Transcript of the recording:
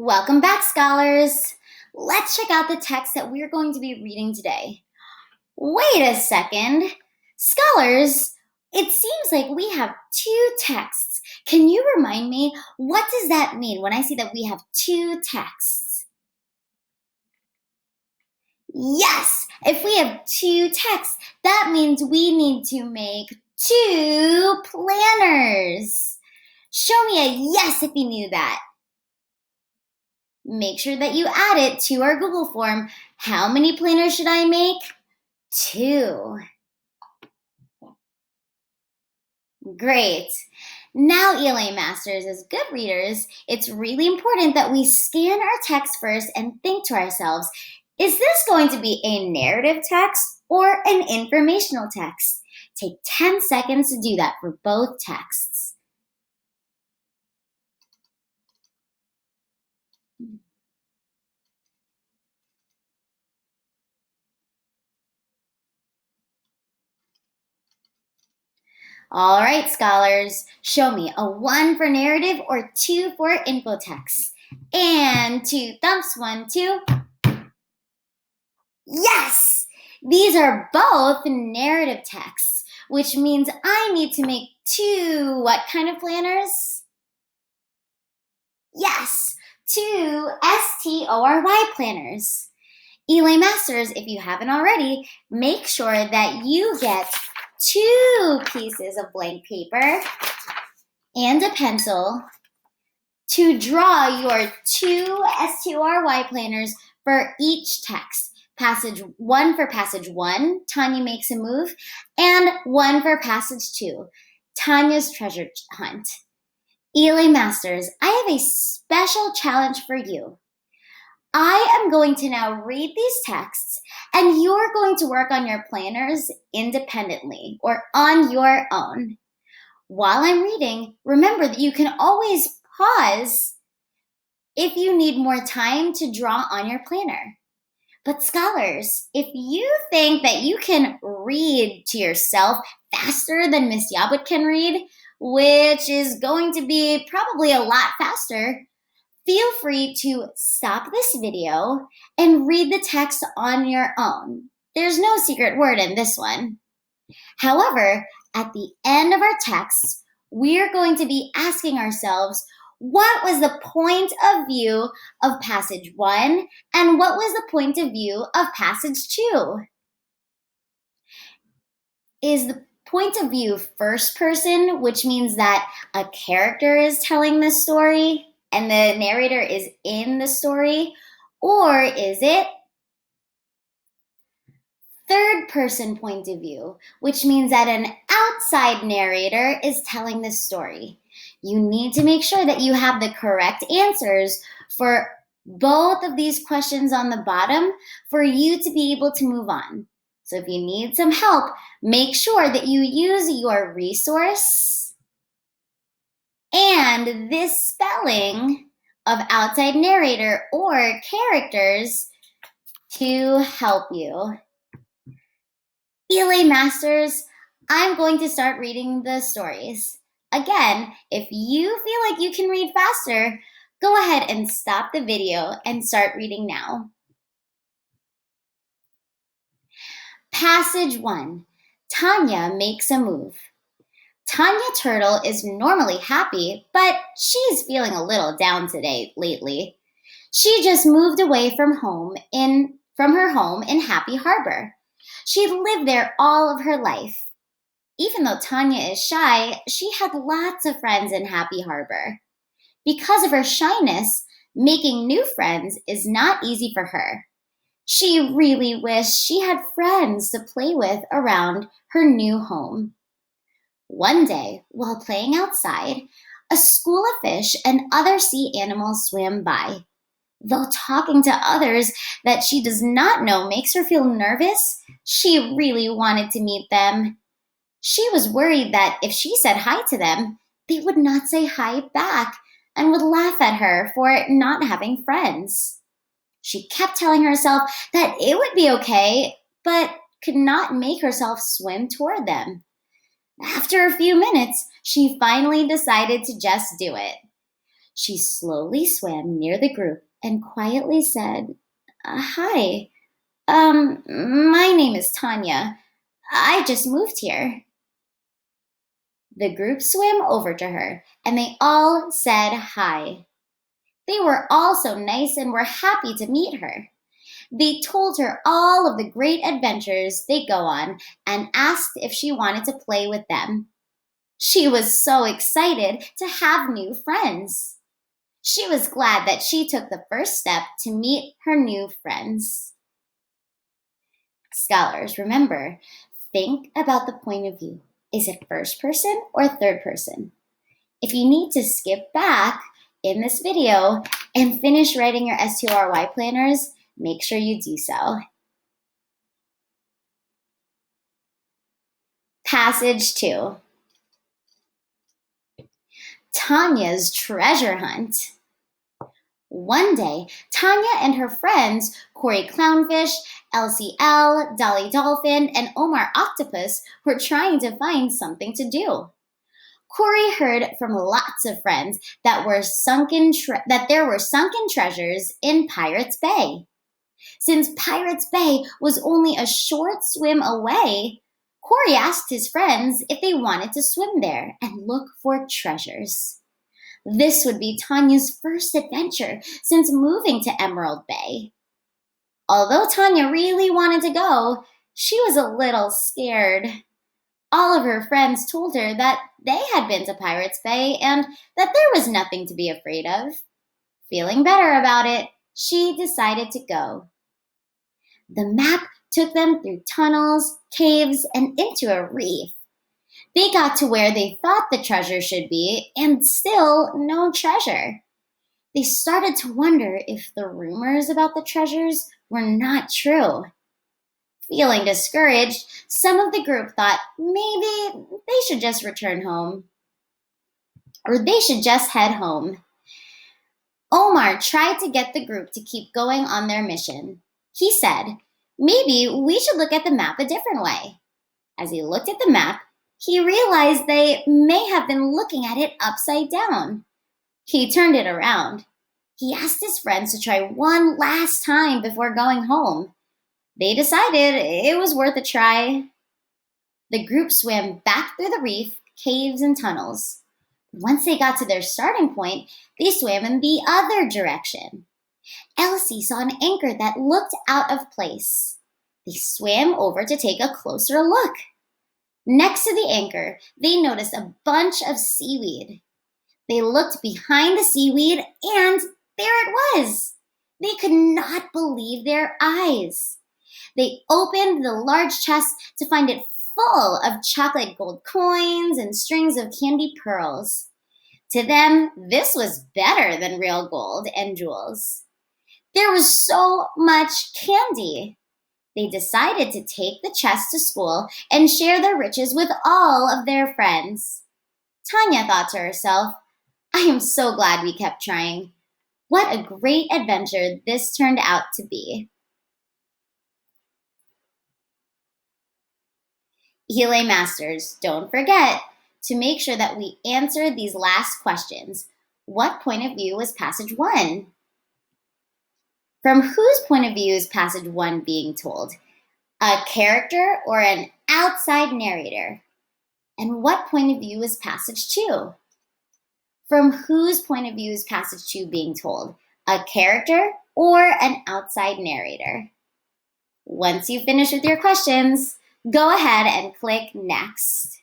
Welcome back, scholars. Let's check out the text that we're going to be reading today. Wait a second. Scholars, it seems like we have two texts. Can you remind me, what does that mean when I say that we have two texts? Yes, if we have two texts, that means we need to make two planners. Show me a yes if you knew that. Make sure that you add it to our Google form. How many planners should I make? 2. Great. Now, ELA Masters, as good readers, it's really important that we scan our text first and think to ourselves, is this going to be a narrative text or an informational text? Take 10 seconds to do that for both texts. All right, scholars, show me a 1 for narrative or 2 for info text. And 2 thumbs, 1, 2. Yes! These are both narrative texts, which means I need to make 2 what kind of planners? Yes, 2 STORY planners. ELA Masters, if you haven't already, make sure that you get 2 pieces of blank paper and a pencil to draw your 2 STORY planners for each text. Passage 1 for passage 1, Tanya makes a move, and 1 for passage 2, Tanya's treasure hunt. ELA Masters, I have a special challenge for you. I am going to now read these texts, and you're going to work on your planners independently or on your own. While I'm reading, remember that you can always pause if you need more time to draw on your planner. But scholars, if you think that you can read to yourself faster than Miss Yabut can read, which is going to be probably a lot faster, feel free to stop this video and read the text on your own. There's no secret word in this one. However, at the end of our text, we're going to be asking ourselves, what was the point of view of passage 1 and what was the point of view of passage 2? Is the point of view first person, which means that a character is telling the story and the narrator is in the story, or is it third person point of view, which means that an outside narrator is telling the story? You need to make sure that you have the correct answers for both of these questions on the bottom for you to be able to move on. So if you need some help, make sure that you use your resource and this spelling of outside narrator or characters to help you. ELA Masters, I'm going to start reading the stories. Again, if you feel like you can read faster, go ahead and stop the video and start reading now. Passage 1. Tanya makes a move. Tanya Turtle is normally happy, but she's feeling a little down lately. She just moved away from her home in Happy Harbor. She'd lived there all of her life. Even though Tanya is shy, she had lots of friends in Happy Harbor. Because of her shyness, making new friends is not easy for her. She really wished she had friends to play with around her new home. One day, while playing outside, a school of fish and other sea animals swam by. Though talking to others that she does not know makes her feel nervous, she really wanted to meet them. She was worried that if she said hi to them, they would not say hi back and would laugh at her for not having friends. She kept telling herself that it would be okay, but could not make herself swim toward them. After a few minutes, she finally decided to just do it. She slowly swam near the group and quietly said, Hi, my name is Tanya. I just moved here. The group swam over to her and they all said hi. They were all so nice and were happy to meet her. They told her all of the great adventures they go on and asked if she wanted to play with them. She was so excited to have new friends. She was glad that she took the first step to meet her new friends. Scholars, remember, think about the point of view. Is it first person or third person? If you need to skip back in this video and finish writing your STORY planners, make sure you do so. Passage 2. Tanya's treasure hunt. One day, Tanya and her friends, Corey Clownfish, Elsie L, Dolly Dolphin, and Omar Octopus, were trying to find something to do. Corey heard from lots of friends that there were sunken treasures in Pirates Bay. Since Pirates Bay was only a short swim away, Corey asked his friends if they wanted to swim there and look for treasures. This would be Tanya's first adventure since moving to Emerald Bay. Although Tanya really wanted to go, she was a little scared. All of her friends told her that they had been to Pirates Bay and that there was nothing to be afraid of. Feeling better about it, she decided to go. The map took them through tunnels, caves, and into a reef. They got to where they thought the treasure should be, and still no treasure. They started to wonder if the rumors about the treasures were not true. Feeling discouraged, some of the group thought maybe they should just return home. Or they should just head home. Omar tried to get the group to keep going on their mission. He said, maybe we should look at the map a different way. As he looked at the map, he realized they may have been looking at it upside down. He turned it around. He asked his friends to try one last time before going home. They decided it was worth a try. The group swam back through the reef, caves, and tunnels. Once they got to their starting point, they swam in the other direction. Elsie saw an anchor that looked out of place. They swam over to take a closer look. Next to the anchor, they noticed a bunch of seaweed. They looked behind the seaweed, and there it was. They could not believe their eyes. They opened the large chest to find it full of chocolate gold coins and strings of candy pearls. To them, this was better than real gold and jewels. There was so much candy. They decided to take the chest to school and share their riches with all of their friends. Tanya thought to herself, I am so glad we kept trying. What a great adventure this turned out to be. ELA Masters, don't forget to make sure that we answer these last questions. What point of view was passage 1? From whose point of view is passage 1 being told? A character or an outside narrator? And what point of view is passage 2? From whose point of view is passage 2 being told? A character or an outside narrator? Once you finish with your questions, go ahead and click Next.